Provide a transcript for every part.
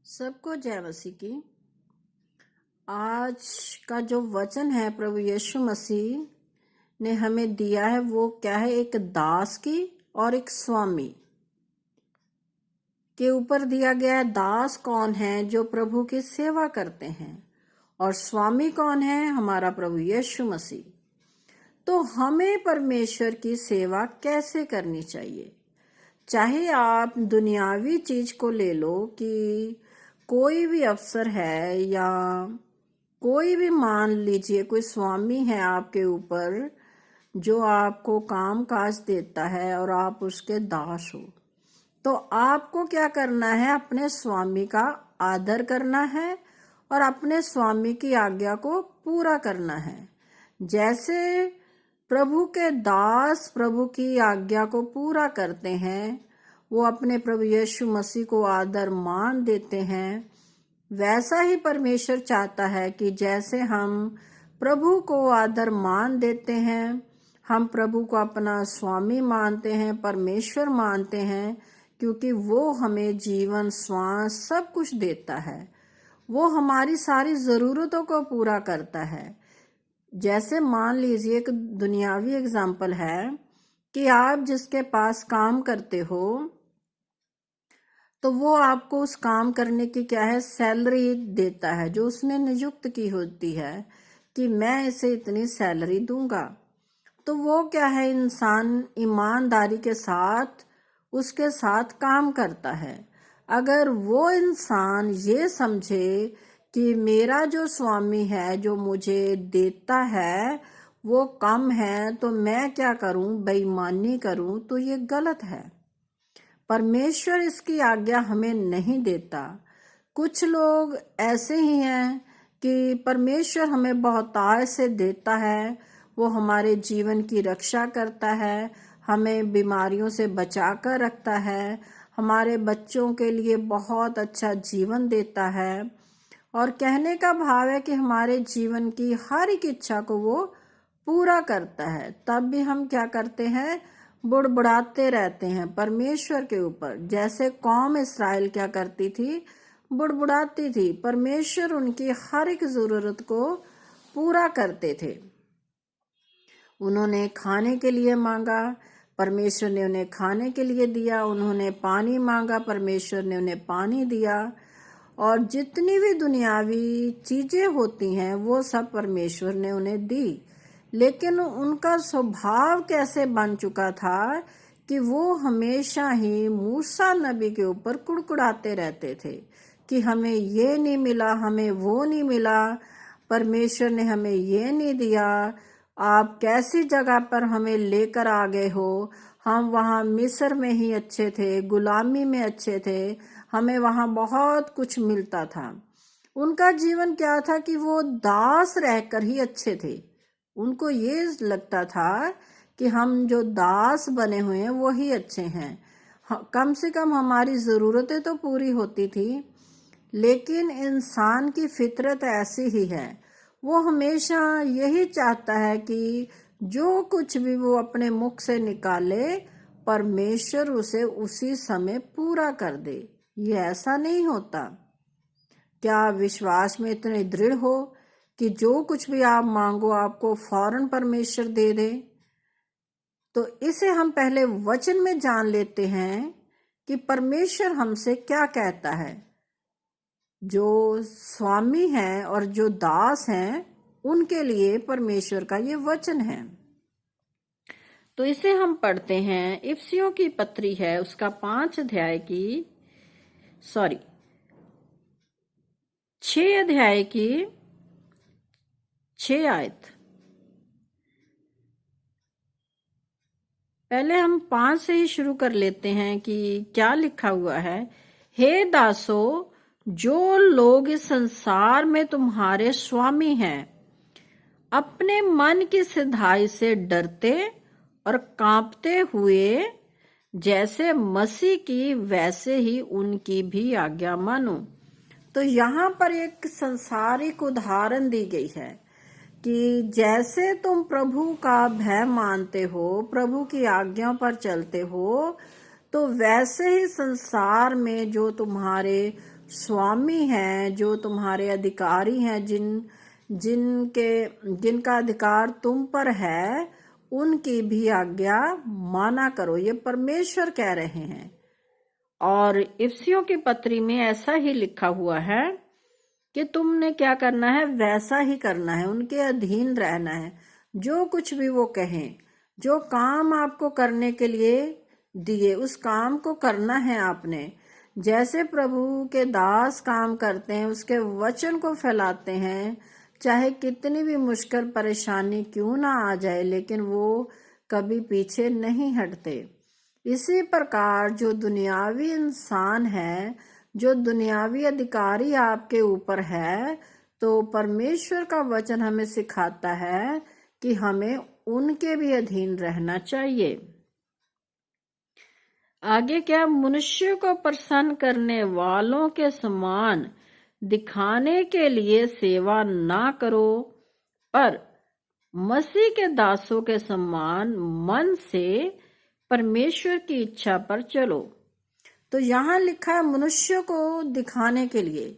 सबको जय मसीह की। आज का जो वचन है प्रभु यीशु मसीह ने हमें दिया है वो क्या है, एक दास की और एक स्वामी के ऊपर दिया गया है। दास कौन है? जो प्रभु की सेवा करते हैं। और स्वामी कौन है? हमारा प्रभु यीशु मसीह। तो हमें परमेश्वर की सेवा कैसे करनी चाहिए? चाहे आप दुनियावी चीज को ले लो कि कोई भी अफसर है या कोई भी, मान लीजिए कोई स्वामी है आपके ऊपर जो आपको काम काज देता है और आप उसके दास हो, तो आपको क्या करना है? अपने स्वामी का आदर करना है और अपने स्वामी की आज्ञा को पूरा करना है। जैसे प्रभु के दास प्रभु की आज्ञा को पूरा करते हैं, वो अपने प्रभु यीशु मसीह को आदर मान देते हैं, वैसा ही परमेश्वर चाहता है कि जैसे हम प्रभु को आदर मान देते हैं, हम प्रभु को अपना स्वामी मानते हैं, परमेश्वर मानते हैं, क्योंकि वो हमें जीवन, श्वास सब कुछ देता है। वो हमारी सारी ज़रूरतों को पूरा करता है। जैसे मान लीजिए एक दुनियावी एग्जाम्पल है कि आप जिसके पास काम करते हो तो वो आपको उस काम करने की क्या है, सैलरी देता है, जो उसने नियुक्त की होती है कि मैं इसे इतनी सैलरी दूंगा। तो वो क्या है, इंसान ईमानदारी के साथ उसके साथ काम करता है। अगर वो इंसान ये समझे कि मेरा जो स्वामी है, जो मुझे देता है, वो कम है, तो मैं क्या करूं, बेईमानी करूं, तो ये गलत है। परमेश्वर इसकी आज्ञा हमें नहीं देता। कुछ लोग ऐसे ही हैं कि परमेश्वर हमें बहुतायत से देता है, वो हमारे जीवन की रक्षा करता है, हमें बीमारियों से बचा कर रखता है, हमारे बच्चों के लिए बहुत अच्छा जीवन देता है। और कहने का भाव है कि हमारे जीवन की हर एक इच्छा को वो पूरा करता है। तब भी हम क्या करते हैं, बुड़बुड़ाते रहते हैं परमेश्वर के ऊपर। जैसे कौम इस्राएल क्या करती थी, बुड़बुड़ाती थी। परमेश्वर उनकी हर एक जरूरत को पूरा करते थे। उन्होंने खाने के लिए मांगा, परमेश्वर ने उन्हें खाने के लिए दिया। उन्होंने पानी मांगा, परमेश्वर ने उन्हें पानी दिया। और जितनी भी दुनियावी चीजें होती हैं वो सब परमेश्वर ने उन्हें दी। लेकिन उनका स्वभाव कैसे बन चुका था कि वो हमेशा ही मूसा नबी के ऊपर कुड़कुड़ाते रहते थे कि हमें ये नहीं मिला, हमें वो नहीं मिला, परमेश्वर ने हमें ये नहीं दिया, आप कैसी जगह पर हमें लेकर आ गए हो, हम वहाँ मिस्र में ही अच्छे थे, गुलामी में अच्छे थे, हमें वहाँ बहुत कुछ मिलता था। उनका जीवन क्या था कि वो दास रहकर ही अच्छे थे। उनको ये लगता था कि हम जो दास बने हुए हैं वो ही अच्छे हैं, कम से कम हमारी ज़रूरतें तो पूरी होती थी। लेकिन इंसान की फितरत ऐसी ही है, वो हमेशा यही चाहता है कि जो कुछ भी वो अपने मुख से निकाले, परमेश्वर उसे उसी समय पूरा कर दे। ये ऐसा नहीं होता। क्या विश्वास में इतने दृढ़ हो कि जो कुछ भी आप मांगो आपको फौरन परमेश्वर दे दे? तो इसे हम पहले वचन में जान लेते हैं कि परमेश्वर हमसे क्या कहता है। जो स्वामी हैं और जो दास हैं, उनके लिए परमेश्वर का ये वचन है। तो इसे हम पढ़ते हैं। इफिसियों की पत्री है, उसका 6 अध्याय की 6 आयत। पहले हम 5 से ही शुरू कर लेते हैं कि क्या लिखा हुआ है। हे दासो, जो लोग इस संसार में तुम्हारे स्वामी हैं, अपने मन की सिधाई से डरते और कांपते हुए जैसे मसीह की, वैसे ही उनकी भी आज्ञा मानो। तो यहाँ पर एक संसारिक उदाहरण दी गई है कि जैसे तुम प्रभु का भय मानते हो, प्रभु की आज्ञाओं पर चलते हो, तो वैसे ही संसार में जो तुम्हारे स्वामी हैं, जो तुम्हारे अधिकारी हैं, जिनका अधिकार तुम पर है, उनकी भी आज्ञा माना करो। ये परमेश्वर कह रहे हैं। और इफिसियों की पत्री में ऐसा ही लिखा हुआ है कि तुमने क्या करना है, वैसा ही करना है, उनके अधीन रहना है। जो कुछ भी वो कहें, जो काम आपको करने के लिए दिए, उस काम को करना है आपने। जैसे प्रभु के दास काम करते हैं, उसके वचन को फैलाते हैं, चाहे कितनी भी मुश्किल परेशानी क्यों ना आ जाए, लेकिन वो कभी पीछे नहीं हटते। इसी प्रकार जो दुनियावी इंसान है, जो दुनियावी अधिकारी आपके ऊपर है, तो परमेश्वर का वचन हमें सिखाता है कि हमें उनके भी अधीन रहना चाहिए। आगे क्या, मनुष्य को प्रसन्न करने वालों के समान दिखाने के लिए सेवा ना करो, पर मसीह के दासों के समान मन से परमेश्वर की इच्छा पर चलो। तो यहाँ लिखा है मनुष्य को दिखाने के लिए।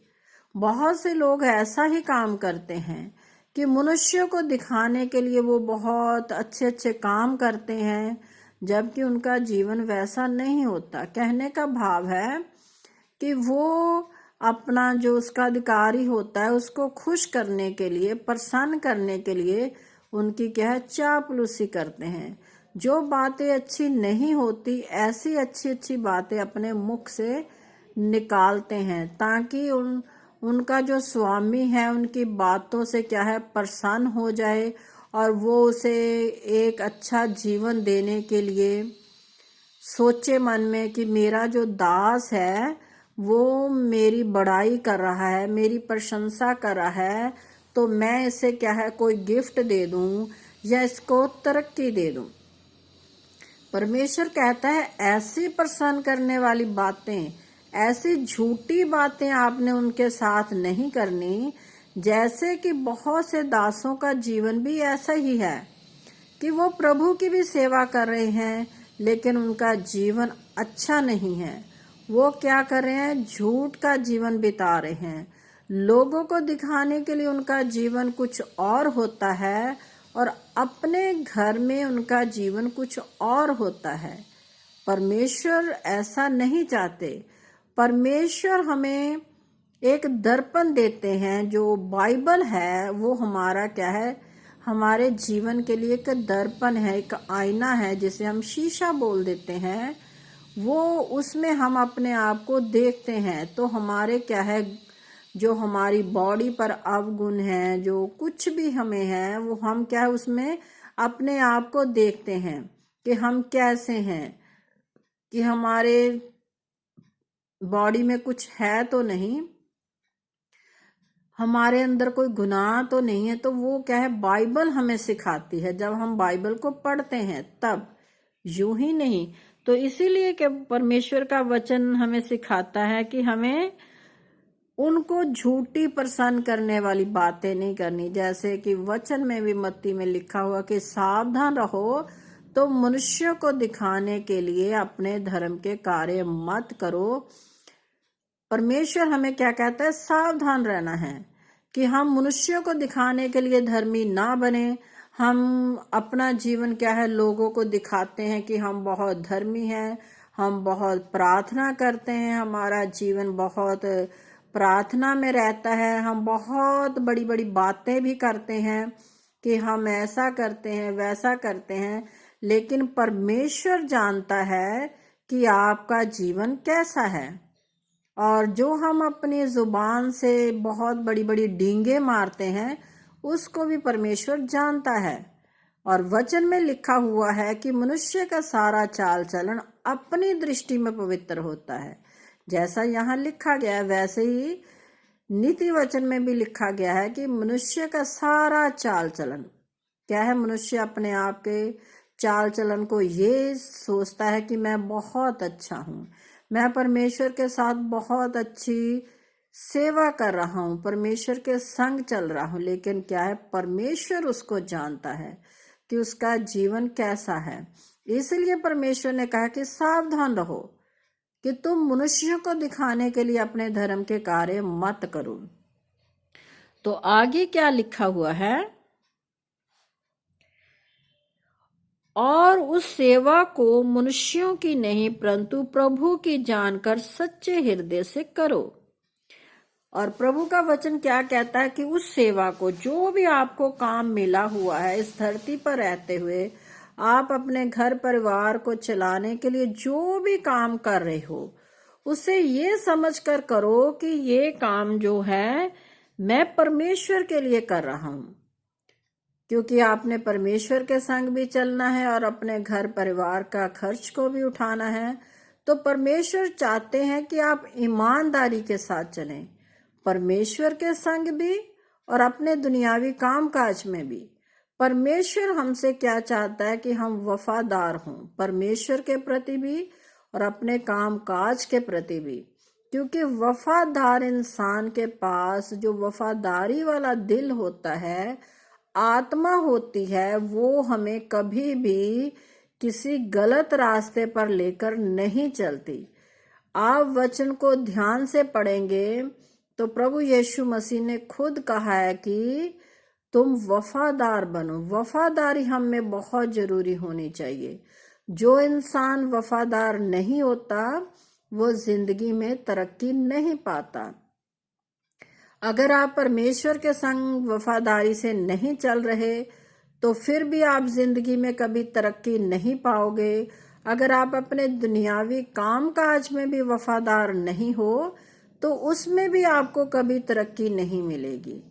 बहुत से लोग ऐसा ही काम करते हैं कि मनुष्य को दिखाने के लिए वो बहुत अच्छे अच्छे काम करते हैं, जबकि उनका जीवन वैसा नहीं होता। कहने का भाव है कि वो अपना जो उसका अधिकारी होता है उसको खुश करने के लिए, प्रसन्न करने के लिए उनकी क्या है, चापलूसी करते हैं। जो बातें अच्छी नहीं होती, ऐसी अच्छी अच्छी बातें अपने मुख से निकालते हैं, ताकि उनका जो स्वामी है उनकी बातों से क्या है, प्रसन्न हो जाए और वो उसे एक अच्छा जीवन देने के लिए सोचे मन में कि मेरा जो दास है वो मेरी बड़ाई कर रहा है, मेरी प्रशंसा कर रहा है, तो मैं इसे क्या है, कोई गिफ्ट दे दूं या इसको तरक्की दे दूं। परमेश्वर कहता है ऐसी प्रसन्न करने वाली बातें, ऐसी झूठी बातें आपने उनके साथ नहीं करनी। जैसे कि बहुत से दासों का जीवन भी ऐसा ही है कि वो प्रभु की भी सेवा कर रहे हैं, लेकिन उनका जीवन अच्छा नहीं है। वो क्या कर रहे हैं, झूठ का जीवन बिता रहे हैं। लोगों को दिखाने के लिए उनका जीवन कुछ और होता है और अपने घर में उनका जीवन कुछ और होता है। परमेश्वर ऐसा नहीं चाहते। परमेश्वर हमें एक दर्पण देते हैं, जो बाइबल है वो हमारा क्या है, हमारे जीवन के लिए एक दर्पण है, एक आईना है, जिसे हम शीशा बोल देते हैं। वो उसमें हम अपने आप को देखते हैं, तो हमारे क्या है, जो हमारी बॉडी पर अवगुण है, जो कुछ भी हमें है, वो हम क्या है उसमें अपने आप को देखते हैं कि हम कैसे हैं, कि हमारे बॉडी में कुछ है तो नहीं, हमारे अंदर कोई गुनाह तो नहीं है। तो वो क्या है, बाइबल हमें सिखाती है। जब हम बाइबल को पढ़ते हैं तब, यूं ही नहीं। तो इसीलिए कि परमेश्वर का वचन हमें सिखाता है कि हमें उनको झूठी प्रसन्न करने वाली बातें नहीं करनी। जैसे कि वचन में भी मत्ती में लिखा हुआ कि सावधान रहो, तो मनुष्य को दिखाने के लिए अपने धर्म के कार्य मत करो। परमेश्वर हमें क्या कहता है, सावधान रहना है कि हम मनुष्य को दिखाने के लिए धर्मी ना बने। हम अपना जीवन क्या है, लोगों को दिखाते हैं कि हम बहुत धर्मी हैं, हम बहुत प्रार्थना करते हैं, हमारा जीवन बहुत प्रार्थना में रहता है, हम बहुत बड़ी बड़ी बातें भी करते हैं कि हम ऐसा करते हैं, वैसा करते हैं। लेकिन परमेश्वर जानता है कि आपका जीवन कैसा है। और जो हम अपनी जुबान से बहुत बड़ी बड़ी डींगे मारते हैं, उसको भी परमेश्वर जानता है। और वचन में लिखा हुआ है कि मनुष्य का सारा चाल चलन अपनी दृष्टि में पवित्र होता है। जैसा यहाँ लिखा गया है, वैसे ही नीति वचन में भी लिखा गया है कि मनुष्य का सारा चाल चलन क्या है, मनुष्य अपने आप के चाल चलन को ये सोचता है कि मैं बहुत अच्छा हूँ, मैं परमेश्वर के साथ बहुत अच्छी सेवा कर रहा हूँ, परमेश्वर के संग चल रहा हूँ। लेकिन क्या है, परमेश्वर उसको जानता है कि उसका जीवन कैसा है। इसलिए परमेश्वर ने कहा कि सावधान रहो कि तुम मनुष्यों को दिखाने के लिए अपने धर्म के कार्य मत करो। तो आगे क्या लिखा हुआ है, और उस सेवा को मनुष्यों की नहीं परंतु प्रभु की जानकर सच्चे हृदय से करो। और प्रभु का वचन क्या कहता है कि उस सेवा को, जो भी आपको काम मिला हुआ है इस धरती पर रहते हुए, आप अपने घर परिवार को चलाने के लिए जो भी काम कर रहे हो, उसे ये समझकर करो कि ये काम जो है मैं परमेश्वर के लिए कर रहा हूं, क्योंकि आपने परमेश्वर के संग भी चलना है और अपने घर परिवार का खर्च को भी उठाना है। तो परमेश्वर चाहते हैं कि आप ईमानदारी के साथ चलें, परमेश्वर के संग भी और अपने दुनियावी कामकाज में भी। परमेश्वर हमसे क्या चाहता है कि हम वफादार हों, परमेश्वर के प्रति भी और अपने कामकाज के प्रति भी, क्योंकि वफादार इंसान के पास जो वफादारी वाला दिल होता है, आत्मा होती है, वो हमें कभी भी किसी गलत रास्ते पर लेकर नहीं चलती। आप वचन को ध्यान से पढ़ेंगे तो प्रभु यीशु मसीह ने खुद कहा है कि तुम वफादार बनो। वफादारी हम में बहुत जरूरी होनी चाहिए। जो इंसान वफादार नहीं होता वो जिंदगी में तरक्की नहीं पाता। अगर आप परमेश्वर के संग वफादारी से नहीं चल रहे तो फिर भी आप जिंदगी में कभी तरक्की नहीं पाओगे। अगर आप अपने दुनियावी कामकाज में भी वफादार नहीं हो तो उसमें भी आपको कभी तरक्की नहीं मिलेगी।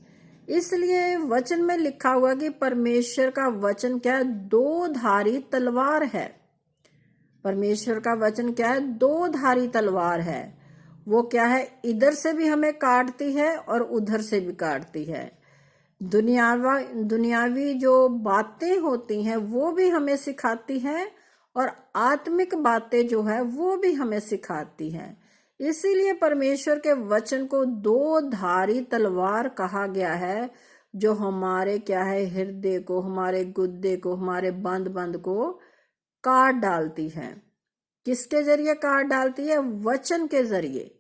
इसलिए वचन में लिखा हुआ कि परमेश्वर का वचन क्या है, दो धारी तलवार है। परमेश्वर का वचन क्या है, दो धारी तलवार है। वो क्या है, इधर से भी हमें काटती है और उधर से भी काटती है। दुनियावी जो बातें होती हैं वो भी हमें सिखाती हैं और आत्मिक बातें जो है वो भी हमें सिखाती हैं। इसीलिए परमेश्वर के वचन को दो धारी तलवार कहा गया है, जो हमारे क्या है, हृदय को, हमारे गुद्दे को, हमारे बंद बंद को काट डालती है। किसके जरिए काट डालती है? वचन के जरिए।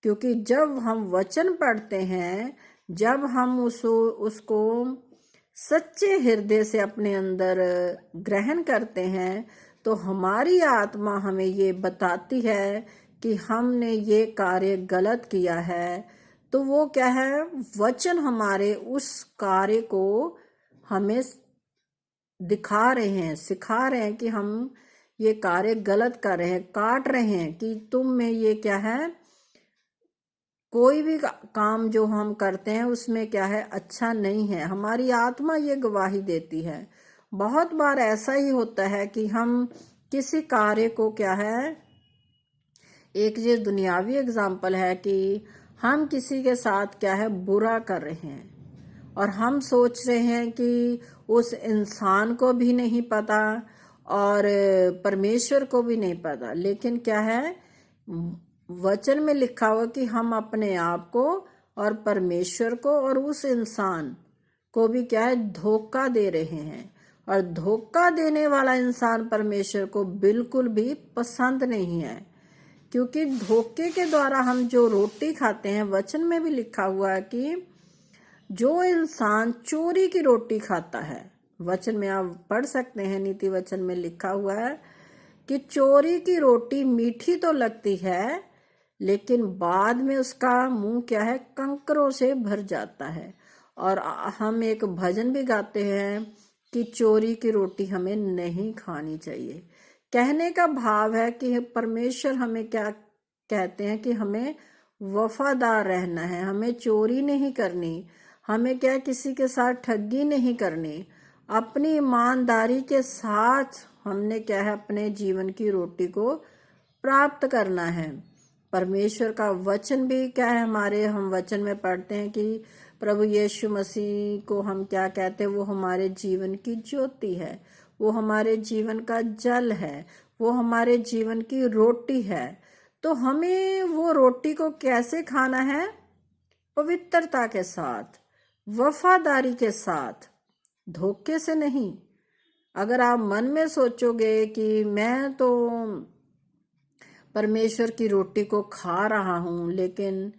क्योंकि जब हम वचन पढ़ते हैं, जब हम उसको सच्चे हृदय से अपने अंदर ग्रहण करते हैं, तो हमारी आत्मा हमें ये बताती है कि हमने ये कार्य गलत किया है। तो वो क्या है, वचन हमारे उस कार्य को हमें दिखा रहे हैं, सिखा रहे हैं कि हम ये कार्य गलत कर रहे हैं, काट रहे हैं कि तुम में ये क्या है, कोई भी काम जो हम करते हैं उसमें क्या है, अच्छा नहीं है। हमारी आत्मा ये गवाही देती है। बहुत बार ऐसा ही होता है कि हम किसी कार्य को क्या है, एक ये दुनियावी एग्जाम्पल है कि हम किसी के साथ क्या है, बुरा कर रहे हैं और हम सोच रहे हैं कि उस इंसान को भी नहीं पता और परमेश्वर को भी नहीं पता। लेकिन क्या है, वचन में लिखा हुआ कि हम अपने आप को और परमेश्वर को और उस इंसान को भी क्या है, धोखा दे रहे हैं। और धोखा देने वाला इंसान परमेश्वर को बिल्कुल भी पसंद नहीं है, क्योंकि धोखे के द्वारा हम जो रोटी खाते हैं, वचन में भी लिखा हुआ है कि जो इंसान चोरी की रोटी खाता है, वचन में आप पढ़ सकते हैं, नीति वचन में लिखा हुआ है कि चोरी की रोटी मीठी तो लगती है लेकिन बाद में उसका मुंह क्या है, कंकरों से भर जाता है। और हम एक भजन भी गाते हैं कि चोरी की रोटी हमें नहीं खानी चाहिए। कहने का भाव है कि परमेश्वर हमें क्या कहते हैं कि हमें वफादार रहना है, हमें चोरी नहीं करनी, हमें क्या किसी के साथ ठगी नहीं करनी, अपनी ईमानदारी के साथ हमने क्या है, अपने जीवन की रोटी को प्राप्त करना है। परमेश्वर का वचन भी क्या है, हमारे हम वचन में पढ़ते हैं कि प्रभु यीशु मसीह को हम क्या कहते हैं, वो हमारे जीवन की ज्योति है, वो हमारे जीवन का जल है, वो हमारे जीवन की रोटी है। तो हमें वो रोटी को कैसे खाना है? पवित्रता के साथ, वफादारी के साथ, धोखे से नहीं। अगर आप मन में सोचोगे कि मैं तो परमेश्वर की रोटी को खा रहा हूँ, लेकिन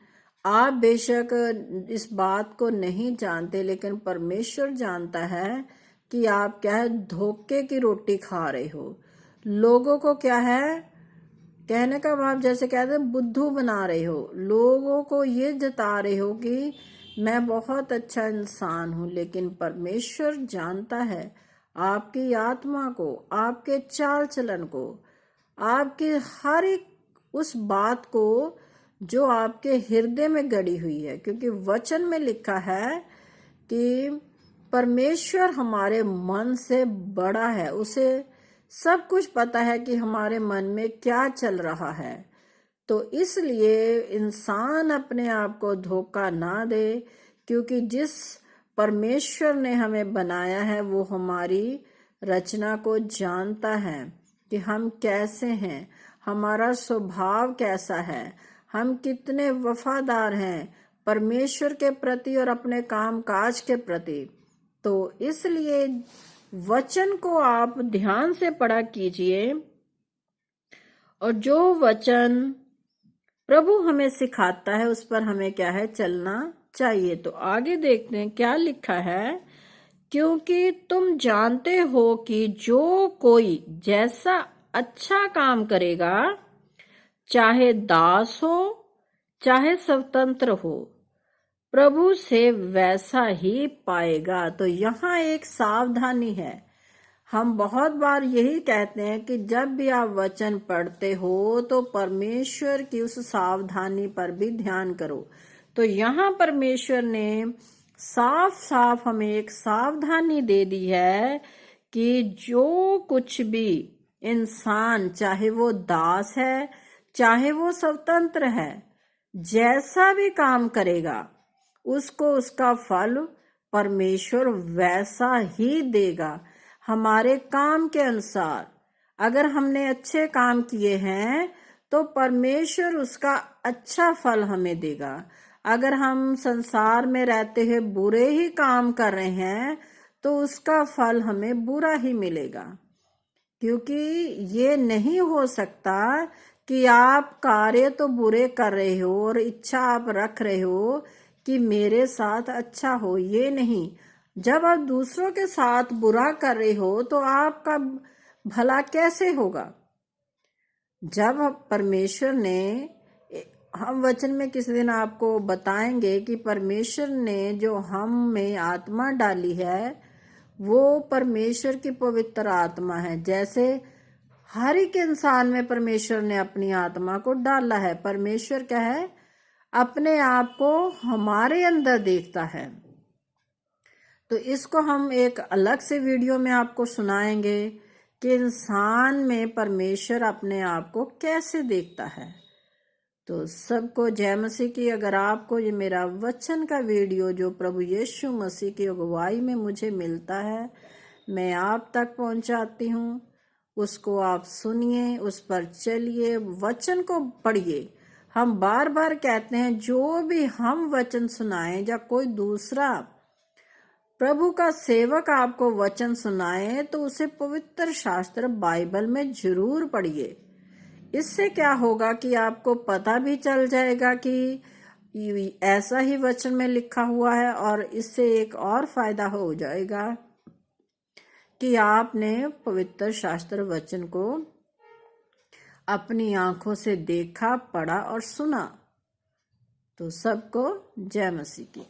आप बेशक इस बात को नहीं जानते, लेकिन परमेश्वर जानता है कि आप क्या है, धोखे की रोटी खा रहे हो। लोगों को क्या है, कहने का भाव जैसे कहते हैं बुद्धू बना रहे हो, लोगों को ये जता रहे हो कि मैं बहुत अच्छा इंसान हूँ, लेकिन परमेश्वर जानता है आपकी आत्मा को, आपके चाल चलन को, आपकी हर एक उस बात को जो आपके हृदय में गड़ी हुई है। क्योंकि वचन में लिखा है कि परमेश्वर हमारे मन से बड़ा है, उसे सब कुछ पता है कि हमारे मन में क्या चल रहा है। तो इसलिए इंसान अपने आप को धोखा ना दे, क्योंकि जिस परमेश्वर ने हमें बनाया है वो हमारी रचना को जानता है कि हम कैसे हैं, हमारा स्वभाव कैसा है, हम कितने वफादार हैं परमेश्वर के प्रति और अपने काम काज के प्रति। तो इसलिए वचन को आप ध्यान से पढ़ा कीजिए, और जो वचन प्रभु हमें सिखाता है उस पर हमें क्या है, चलना चाहिए। तो आगे देखते हैं क्या लिखा है। क्योंकि तुम जानते हो कि जो कोई जैसा अच्छा काम करेगा, चाहे दास हो चाहे स्वतंत्र हो, प्रभु से वैसा ही पाएगा। तो यहाँ एक सावधानी है। हम बहुत बार यही कहते हैं कि जब भी आप वचन पढ़ते हो तो परमेश्वर की उस सावधानी पर भी ध्यान करो। तो यहाँ परमेश्वर ने साफ साफ हमें एक सावधानी दे दी है कि जो कुछ भी इंसान, चाहे वो दास है चाहे वो स्वतंत्र है, जैसा भी काम करेगा उसको उसका फल परमेश्वर वैसा ही देगा, हमारे काम के अनुसार। अगर हमने अच्छे काम किए हैं तो परमेश्वर उसका अच्छा फल हमें देगा। अगर हम संसार में रहते हुए बुरे ही काम कर रहे हैं तो उसका फल हमें बुरा ही मिलेगा। क्योंकि ये नहीं हो सकता कि आप कार्य तो बुरे कर रहे हो और इच्छा आप रख रहे हो कि मेरे साथ अच्छा हो, ये नहीं। जब आप दूसरों के साथ बुरा कर रहे हो तो आपका भला कैसे होगा। जब परमेश्वर ने, हम वचन में किसी दिन आपको बताएंगे कि परमेश्वर ने जो हम में आत्मा डाली है वो परमेश्वर की पवित्र आत्मा है। जैसे हर एक इंसान में परमेश्वर ने अपनी आत्मा को डाला है। परमेश्वर क्या है, अपने आप को हमारे अंदर देखता है। तो इसको हम एक अलग से वीडियो में आपको सुनाएंगे कि इंसान में परमेश्वर अपने आप को कैसे देखता है। तो सबको जय मसीह की। अगर आपको ये मेरा वचन का वीडियो जो प्रभु यीशु मसीह की अगुवाई में मुझे मिलता है, मैं आप तक पहुंचाती हूँ, उसको आप सुनिए, उस पर चलिए, वचन को पढ़िए। हम बार बार कहते हैं जो भी हम वचन सुनाएं या कोई दूसरा प्रभु का सेवक आपको वचन सुनाए तो उसे पवित्र शास्त्र बाइबल में जरूर पढ़िए। इससे क्या होगा कि आपको पता भी चल जाएगा कि ऐसा ही वचन में लिखा हुआ है, और इससे एक और फायदा हो जाएगा कि आपने पवित्र शास्त्र वचन को अपनी आंखों से देखा, पढ़ा और सुना। तो सबको जय मसीह की।